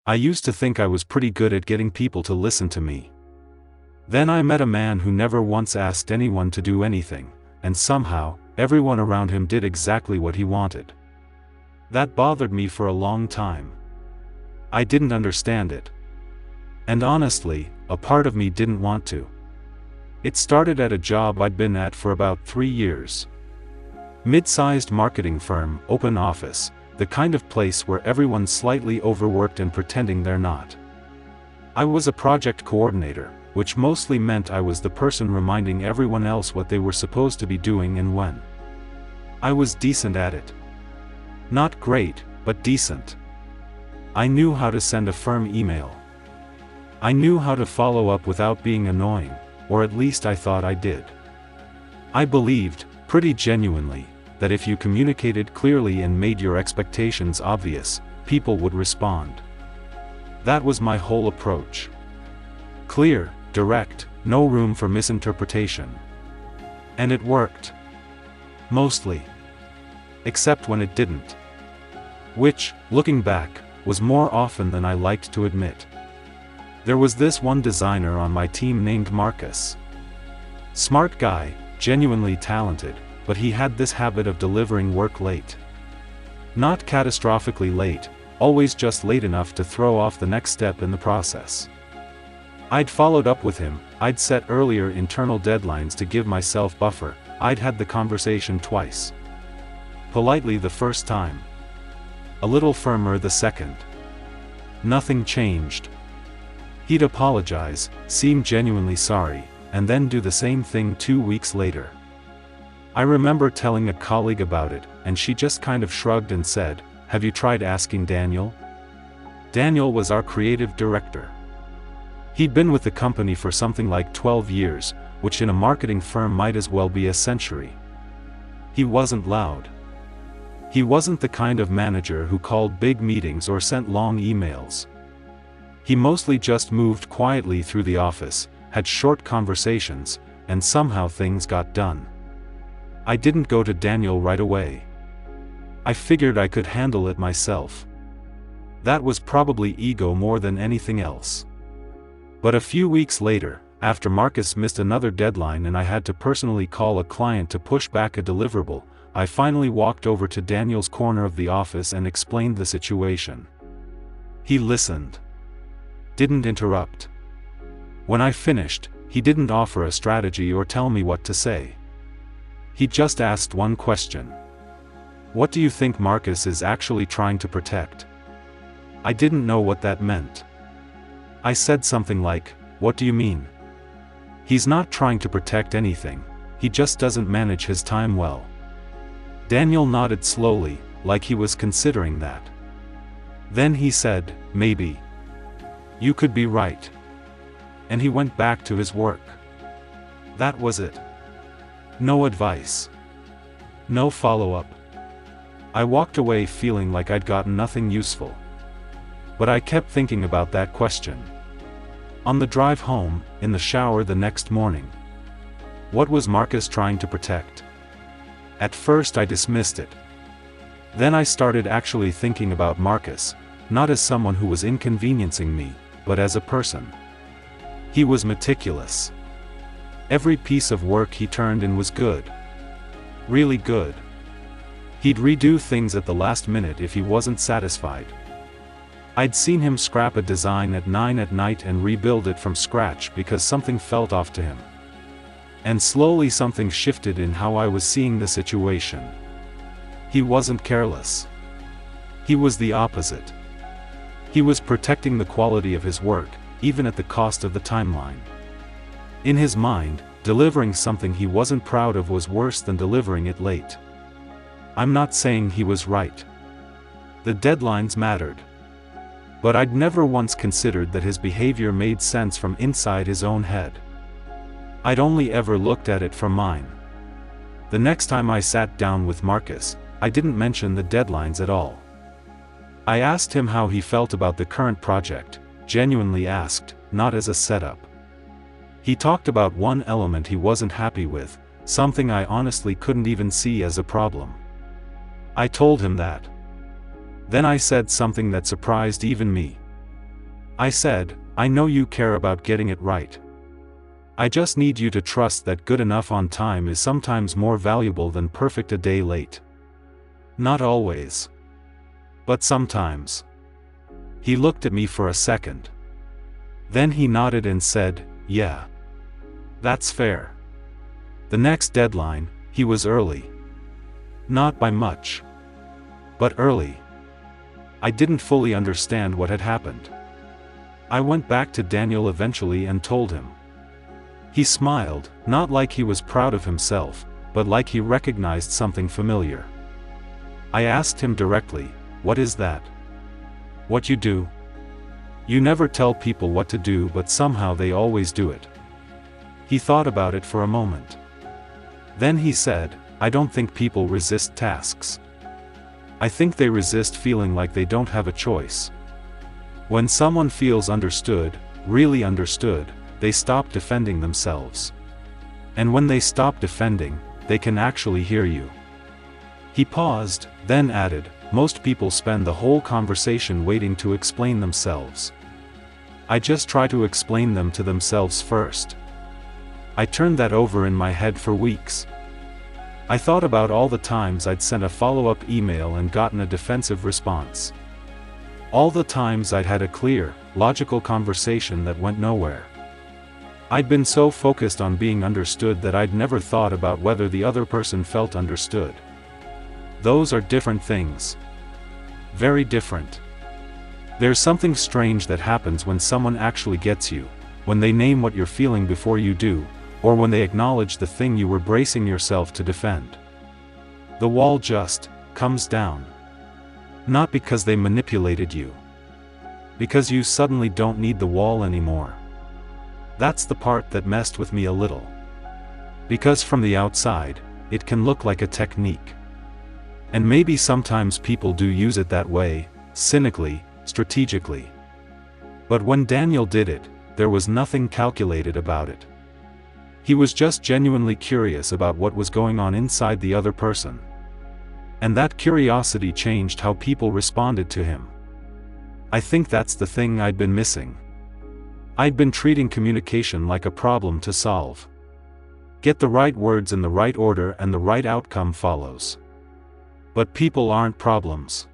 I used to think I was pretty good at getting people to listen to me. Then I met a man who never once asked anyone to do anything, and somehow, everyone around him did exactly what he wanted. That bothered me for a long time. I didn't understand it. And honestly, a part of me didn't want to. It started at a job I'd been at for about 3 years. Mid-sized marketing firm, open office, the kind of place where everyone's slightly overworked and pretending they're not. I was a project coordinator, which mostly meant I was the person reminding everyone else what they were supposed to be doing and when. I was decent at it. Not great, but decent. I knew how to send a firm email. I knew how to follow up without being annoying, or at least I thought I did. I believed, pretty genuinely, that if you communicated clearly and made your expectations obvious, people would respond. That was my whole approach. Clear, direct, no room for misinterpretation. And it worked. Mostly. Except when it didn't. Which, looking back, was more often than I liked to admit. There was this one designer on my team named Marcus. Smart guy, genuinely talented, but he had this habit of delivering work late. Not catastrophically late, always just late enough to throw off the next step in the process. I'd followed up with him, I'd set earlier internal deadlines to give myself buffer, I'd had the conversation twice. Politely the first time. A little firmer the second. Nothing changed. He'd apologize, seem genuinely sorry, and then do the same thing 2 weeks later. I remember telling a colleague about it, and she just kind of shrugged and said, "Have you tried asking Daniel?" Daniel was our creative director. He'd been with the company for something like 12 years, which in a marketing firm might as well be a century. He wasn't loud. He wasn't the kind of manager who called big meetings or sent long emails. He mostly just moved quietly through the office, had short conversations, and somehow things got done. I didn't go to Daniel right away. I figured I could handle it myself. That was probably ego more than anything else. But a few weeks later, after Marcus missed another deadline and I had to personally call a client to push back a deliverable, I finally walked over to Daniel's corner of the office and explained the situation. He listened. Didn't interrupt. When I finished, he didn't offer a strategy or tell me what to say. He just asked one question. "What do you think Marcus is actually trying to protect?" I didn't know what that meant. I said something like, "What do you mean?" "He's not trying to protect anything, he just doesn't manage his time well." Daniel nodded slowly, like he was considering that. Then he said, "Maybe. You could be right." And he went back to his work. That was it. No advice. No follow-up. I walked away feeling like I'd gotten nothing useful. But I kept thinking about that question. On the drive home, in the shower the next morning. What was Marcus trying to protect? At first I dismissed it. Then I started actually thinking about Marcus, not as someone who was inconveniencing me, but as a person. He was meticulous. Every piece of work he turned in was good. Really good. He'd redo things at the last minute if he wasn't satisfied. I'd seen him scrap a design at 9 at night and rebuild it from scratch because something felt off to him. And slowly something shifted in how I was seeing the situation. He wasn't careless. He was the opposite. He was protecting the quality of his work, even at the cost of the timeline. In his mind, delivering something he wasn't proud of was worse than delivering it late. I'm not saying he was right. The deadlines mattered. But I'd never once considered that his behavior made sense from inside his own head. I'd only ever looked at it from mine. The next time I sat down with Marcus, I didn't mention the deadlines at all. I asked him how he felt about the current project, genuinely asked, not as a setup. He talked about one element he wasn't happy with, something I honestly couldn't even see as a problem. I told him that. Then I said something that surprised even me. I said, I know you care about getting it right. I just need you to trust that good enough on time is sometimes more valuable than perfect a day late. Not always. But sometimes. He looked at me for a second. Then he nodded and said, yeah. That's fair. The next deadline, he was early. Not by much. But early. I didn't fully understand what had happened. I went back to Daniel eventually and told him. He smiled, not like he was proud of himself, but like he recognized something familiar. I asked him directly, what is that? What you do? You never tell people what to do, but somehow they always do it. He thought about it for a moment. Then he said, I don't think people resist tasks. I think they resist feeling like they don't have a choice. When someone feels understood, really understood, they stop defending themselves. And when they stop defending, they can actually hear you. He paused, then added, most people spend the whole conversation waiting to explain themselves. I just try to explain them to themselves first. I turned that over in my head for weeks. I thought about all the times I'd sent a follow-up email and gotten a defensive response. All the times I'd had a clear, logical conversation that went nowhere. I'd been so focused on being understood that I'd never thought about whether the other person felt understood. Those are different things. Very different. There's something strange that happens when someone actually gets you, when they name what you're feeling before you do, or when they acknowledge the thing you were bracing yourself to defend. The wall just comes down. Not because they manipulated you. Because you suddenly don't need the wall anymore. That's the part that messed with me a little. Because from the outside, it can look like a technique. And maybe sometimes people do use it that way, cynically, strategically. But when Daniel did it, there was nothing calculated about it. He was just genuinely curious about what was going on inside the other person. And that curiosity changed how people responded to him. I think that's the thing I'd been missing. I'd been treating communication like a problem to solve. Get the right words in the right order and the right outcome follows. But people aren't problems.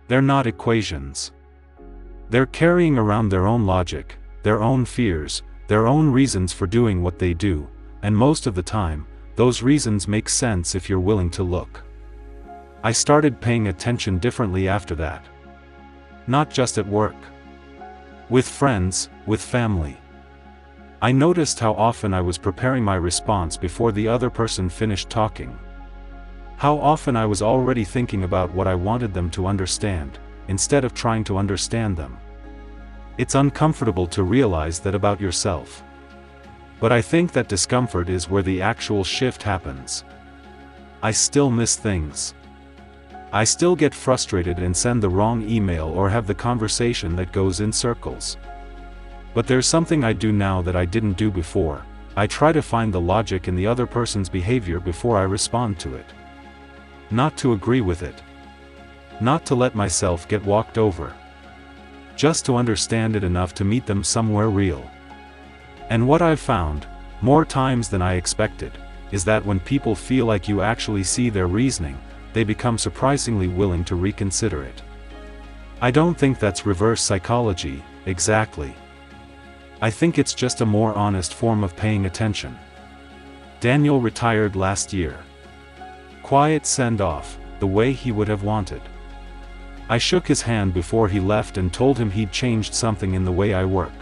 They're not equations. They're carrying around their own logic, their own fears, their own reasons for doing what they do, and most of the time, those reasons make sense if you're willing to look. I started paying attention differently after that. Not just at work. With friends, with family. I noticed how often I was preparing my response before the other person finished talking. How often I was already thinking about what I wanted them to understand, instead of trying to understand them. It's uncomfortable to realize that about yourself. But I think that discomfort is where the actual shift happens. I still miss things. I still get frustrated and send the wrong email or have the conversation that goes in circles. But there's something I do now that I didn't do before. I try to find the logic in the other person's behavior before I respond to it. Not to agree with it. Not to let myself get walked over. Just to understand it enough to meet them somewhere real. And what I've found, more times than I expected, is that when people feel like you actually see their reasoning, they become surprisingly willing to reconsider it. I don't think that's reverse psychology, exactly. I think it's just a more honest form of paying attention. Daniel retired last year. Quiet send-off, the way he would have wanted. I shook his hand before he left and told him he'd changed something in the way I work.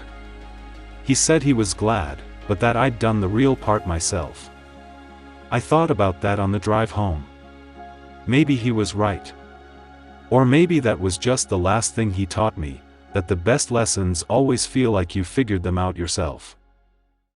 He said he was glad, but that I'd done the real part myself. I thought about that on the drive home. Maybe he was right. Or maybe that was just the last thing he taught me, that the best lessons always feel like you figured them out yourself.